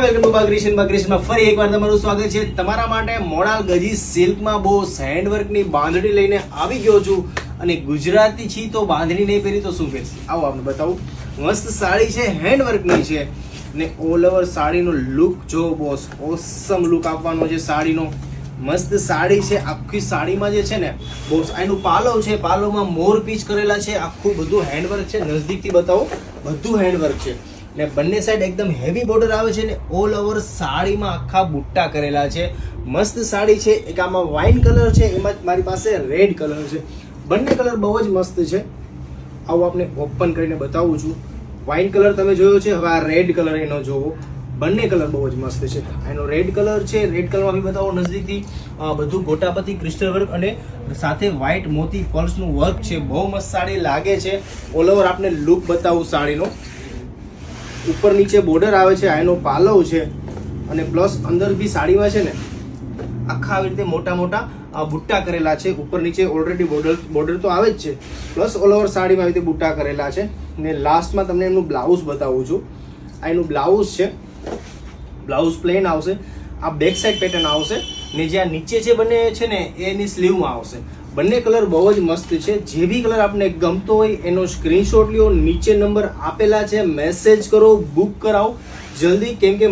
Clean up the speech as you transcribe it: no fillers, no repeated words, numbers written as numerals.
Welcome to બાગ્રેશન ફરી એકવાર તમારું સ્વાગત છે. તમારા માટે મોડાલ ગજી સિલ્કમાં બહુ હેન્ડવર્કની બાંધણી લઈને આવી ગયો છું. અને ગુજરાતી છી તો બાંધણી નહીં પહેરી તો શું પહેરશે, આવો આપણે બતાવું. મસ્ત સાડી છે, હેન્ડવર્કની છે ને ઓલ ઓવર સાડીનો લુક જો બોસ, ઓસમ લુક આપવાનો છે સાડીનો. મસ્ત સાડી છે, આખી સાડીમાં જે છે ને બોસ આનું પાલવ છે, પાલવમાં મોર પીચ કરેલા છે, આખું બધું હેન્ડવર્ક છે. નજદીકથી બતાવો, બધું હેન્ડવર્ક છે ને બંને સાઈડ એકદમ હેવી બોર્ડર આવે છે ને ઓલ ઓવર સાડીમાં આખા બુટ્ટા કરેલા છે. મસ્ત સાડી છે. એક આમાં વાઇન કલર છે, એમાં મારી પાસે રેડ કલર છે. બંને કલર બહુ જ મસ્ત છે. આવું આપણે ઓપન કરીને બતાવું છું. વાઇન કલર તમે જોયો છે, હવે આ રેડ કલર એનો જોવો. બંને કલર બહુ જ મસ્ત છે. એનો રેડ કલર છે, રેડ કલરમાં બી બતાવો નજદીકથી. બધું ગોટાપતિ ક્રિસ્ટલ વર્ક અને સાથે વ્હાઇટ મોતી પર્સનું વર્ક છે. બહુ મસ્ત સાડી લાગે છે. ઓલ ઓવર આપણે લુક બતાવું સાડીનો. ઉપર નીચે બોર્ડર આવે છે, આનો પાલવ છે અને પ્લસ અંદર બી સાડીમાં છે ને આખા આવી રીતે મોટા મોટા બુટ્ટા કરેલા છે. ઉપર નીચે ઓલરેડી બોર્ડર તો આવે જ છે, પ્લસ ઓલ ઓવર સાડીમાં આવી રીતે બુટ્ટા કરેલા છે. ને લાસ્ટમાં તમને એમનું બ્લાઉઝ બતાવું છું. આ એનું બ્લાઉઝ છે. બ્લાઉઝ પ્લેન આવશે, આ બેક સાઈડ પેટર્ન આવશે ને જ્યાં નીચે છે બંને છે ને એની સ્લીવમાં આવશે. બંને કલર બહુ જ મસ્ત છે. જે બી કલર આપને ગમતો હોય એનો સ્ક્રીનશોટ લ્યો, નીચે નંબર આપેલા છે, મેસેજ કરો, બુક કરાવો જલ્દી, કેમ કે